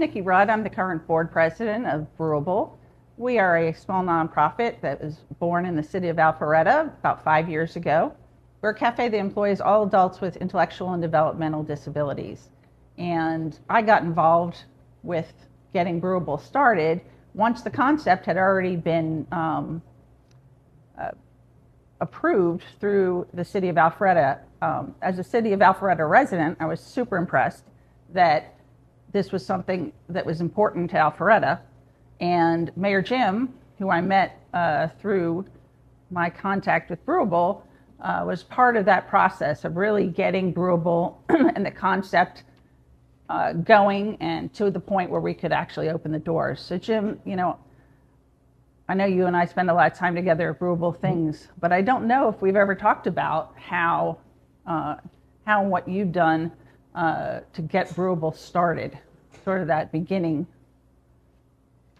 Nicky Rudd. I'm the current board president of Brewable. We are a small nonprofit that was born in the city of Alpharetta about 5 years ago. We're a cafe that employs all adults with intellectual and developmental disabilities. And I got involved with getting Brewable started once the concept had already been approved through the city of Alpharetta. As a city of Alpharetta resident, I was super impressed that this was something that was important to Alpharetta. And Mayor Jim, who I met through my contact with Brewable, was part of that process of really getting Brewable and the concept going and to the point where we could actually open the doors. So Jim, I know you and I spend a lot of time together at Brewable things, but I don't know if we've ever talked about how and what you've done to get Brewable started, sort of that beginning.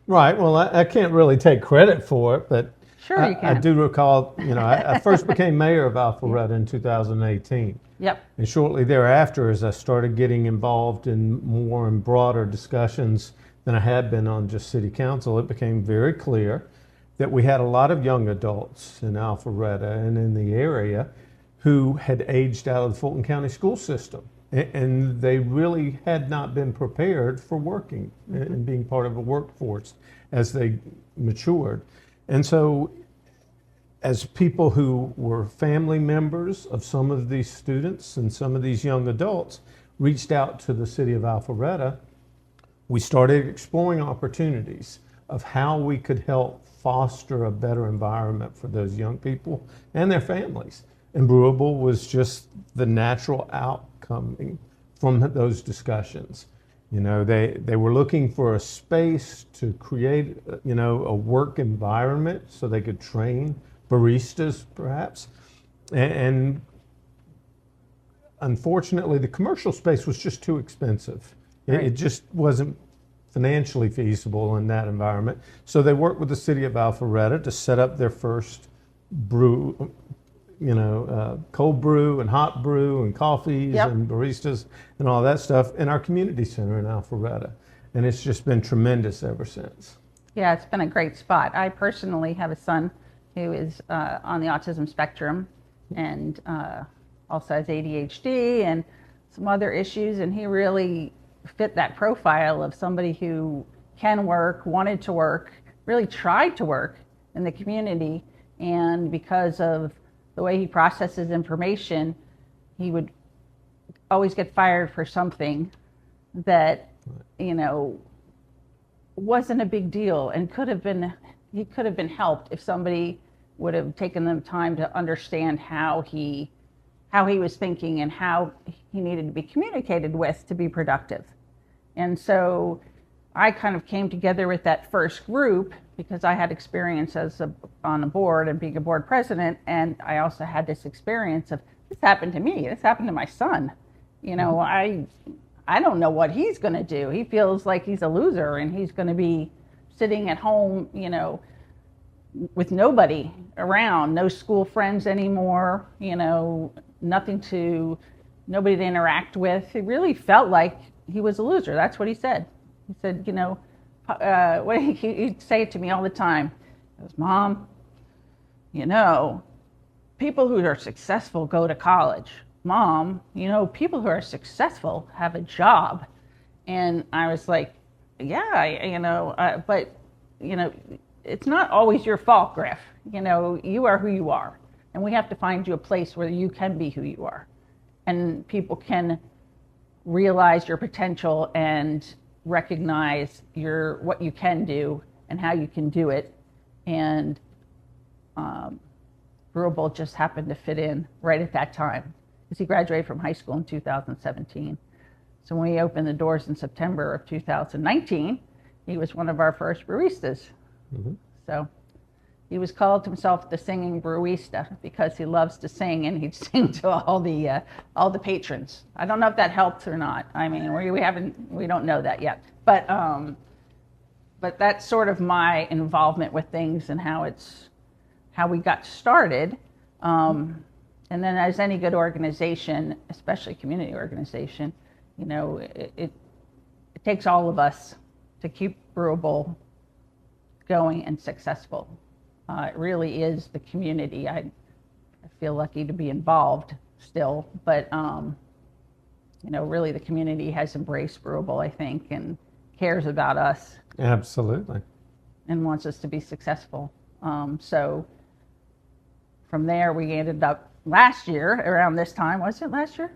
Right. Well, I can't really take credit for it, but sure you can. I do recall, I first became mayor of Alpharetta in 2018. Yep. And shortly thereafter, as I started getting involved in more and broader discussions than I had been on just city council, it became very clear that we had a lot of young adults in Alpharetta and in the area who had aged out of the Fulton County school system. And they really had not been prepared for working and being part of a workforce as they matured. And so as people who were family members of some of these students and some of these young adults reached out to the city of Alpharetta, we started exploring opportunities of how we could help foster a better environment for those young people and their families. And Brewable was just the natural outcome from those discussions. They were looking for a space to create, a work environment so they could train baristas, perhaps. And unfortunately, the commercial space was just too expensive. Right. It just wasn't financially feasible in that environment. So they worked with the city of Alpharetta to set up their first cold brew and hot brew and coffees and baristas and all that stuff in our community center in Alpharetta. And it's just been tremendous ever since. Yeah, it's been a great spot. I personally have a son who is on the autism spectrum and also has ADHD and some other issues, and he really fit that profile of somebody who can work, wanted to work, really tried to work in the community, and because of the way he processes information, he would always get fired for something that, wasn't a big deal and he could have been helped if somebody would have taken the time to understand how he was thinking and how he needed to be communicated with to be productive. And so I kind of came together with that first group because I had experience on the board and being a board president, and I also had this experience of, this happened to me, this happened to my son. I don't know what he's going to do. He feels like he's a loser and he's going to be sitting at home, with nobody around, no school friends anymore, nobody to interact with. He really felt like he was a loser. That's what he said. He said, he'd say it to me all the time. He goes, Mom, people who are successful go to college. Mom, people who are successful have a job. And I was like, yeah, but it's not always your fault, Griff. You are who you are. And we have to find you a place where you can be who you are. And people can realize your potential and recognize what you can do and how you can do it. And Brewable just happened to fit in right at that time because he graduated from high school in 2017. So when we opened the doors in September of 2019, he was one of our first baristas. Mm-hmm. So he was called himself the singing brewista because he loves to sing, and he'd sing to all the patrons. I don't know if that helped or not. I mean, we don't know that yet. But that's sort of my involvement with things and how we got started. And then, as any good organization, especially community organization, you know, it takes all of us to keep Brewable going and successful. It really is the community. I feel lucky to be involved still, but you know, really the community has embraced Brewable, I think, and cares about us. Absolutely. And wants us to be successful. So from there, we ended up last year around this time. Was it last year?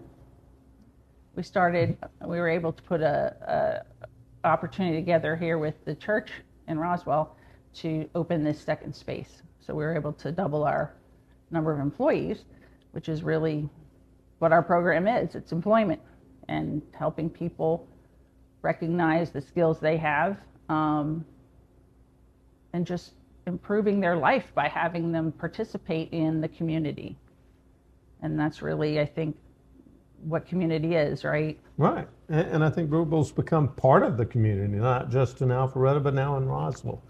We were able to put a opportunity together here with the church in Roswell to open this second space. So we were able to double our number of employees, which is really what our program is. It's employment and helping people recognize the skills they have, and just improving their life by having them participate in the community. And that's really, I think, what community is, right? Right. And I think Brewable's become part of the community, not just in Alpharetta, but now in Roswell.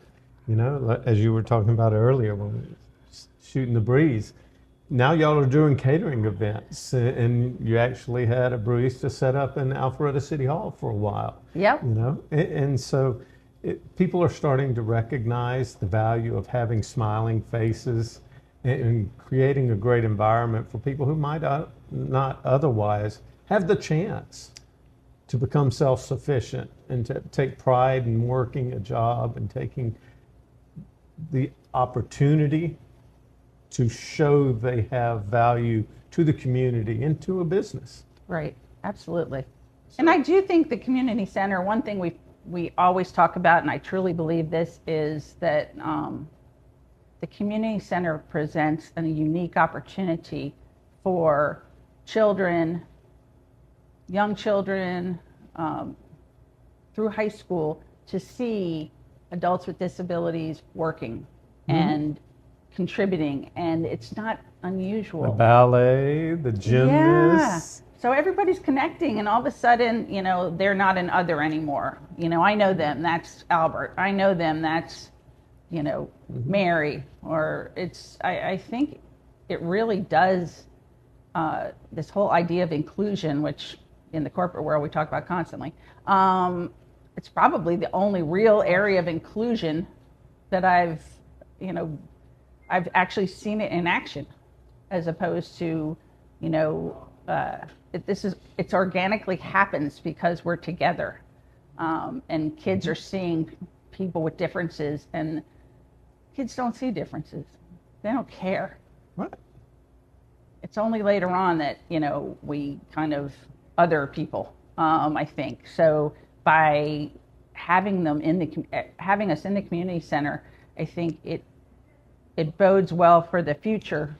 You know, as you were talking about earlier when we were shooting the breeze, now y'all are doing catering events, and you actually had a barista set up in Alpharetta City Hall for a while. Yep. You know, and so people are starting to recognize the value of having smiling faces and creating a great environment for people who might not otherwise have the chance to become self-sufficient and to take pride in working a job and taking the opportunity to show they have value to the community and to a business. Right, absolutely. And I do think the community center, one thing we always talk about, and I truly believe this, is that the community center presents a unique opportunity for children, young children, through high school, to see adults with disabilities working and contributing, and it's not unusual. The ballet, the gymnasts. Yeah. So everybody's connecting, and all of a sudden, you know, they're not an other anymore. You know, I know them, that's Albert. I know them, that's, you know, Mary. Or I think it really does, this whole idea of inclusion, which in the corporate world we talk about constantly, it's probably the only real area of inclusion that I've actually seen it in action, as opposed to, you know, it's organically happens because we're together, and kids are seeing people with differences, and kids don't see differences. They don't care. Right. It's only later on that, you know, we kind of other people, I think. So by having us in the community center, I think it bodes well for the future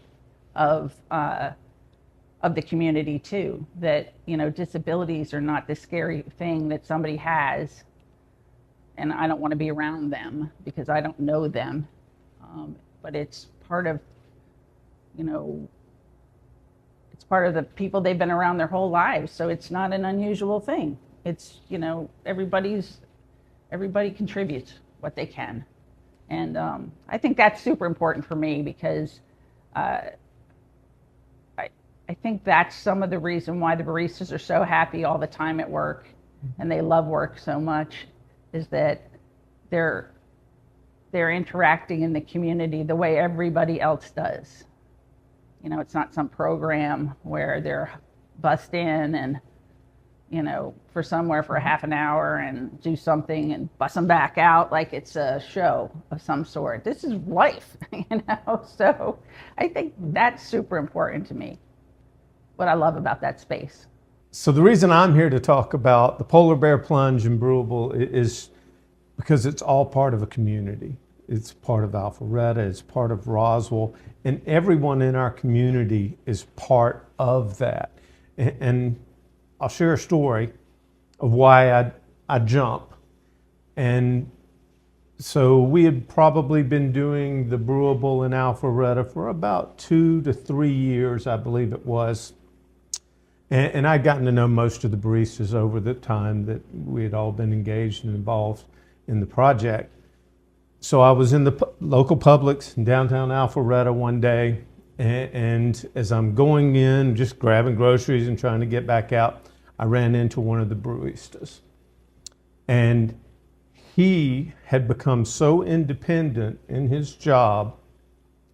of the community too. That, you know, disabilities are not this scary thing that somebody has, and I don't want to be around them because I don't know them. But it's part of, you know, it's part of the people they've been around their whole lives. So it's not an unusual thing. It's, you know, everybody contributes what they can. And I think that's super important for me because I think that's some of the reason why the baristas are so happy all the time at work and they love work so much, is that they're interacting in the community the way everybody else does. You know, it's not some program where they're bussed in and, you know, for somewhere for a half an hour and do something and bus them back out like it's a show of some sort. This is life, you know? So I think that's super important to me, what I love about that space. So the reason I'm here to talk about the Polar Bear Plunge and Brewable is because it's all part of a community. It's part of Alpharetta, it's part of Roswell, and everyone in our community is part of that. And I'll share a story of why I jump. And so we had probably been doing the Brewable in Alpharetta for about 2 to 3 years, I believe it was. And I'd gotten to know most of the baristas over the time that we had all been engaged and involved in the project. So I was in the local Publix in downtown Alpharetta one day, and as I'm going in, just grabbing groceries and trying to get back out, I ran into one of the baristas. And he had become so independent in his job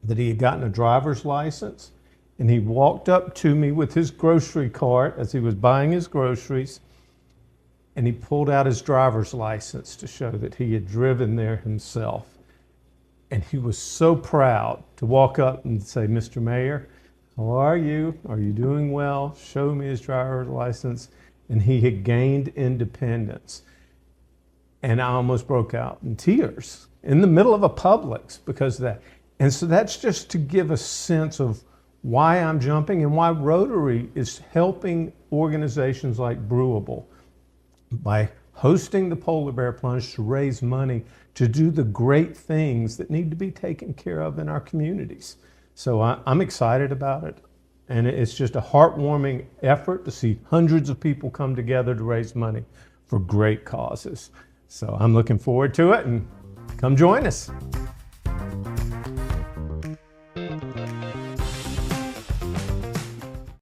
that he had gotten a driver's license, and he walked up to me with his grocery cart as he was buying his groceries, and he pulled out his driver's license to show that he had driven there himself. And he was so proud to walk up and say, "Mr. Mayor, how are you? Are you doing well?" Show me his driver's license. And he had gained independence. And I almost broke out in tears in the middle of a Publix because of that. And so that's just to give a sense of why I'm jumping and why Rotary is helping organizations like Brewable by hosting the Polar Bear Plunge to raise money to do the great things that need to be taken care of in our communities. So I'm excited about it. And it's just a heartwarming effort to see hundreds of people come together to raise money for great causes. So I'm looking forward to it, and come join us.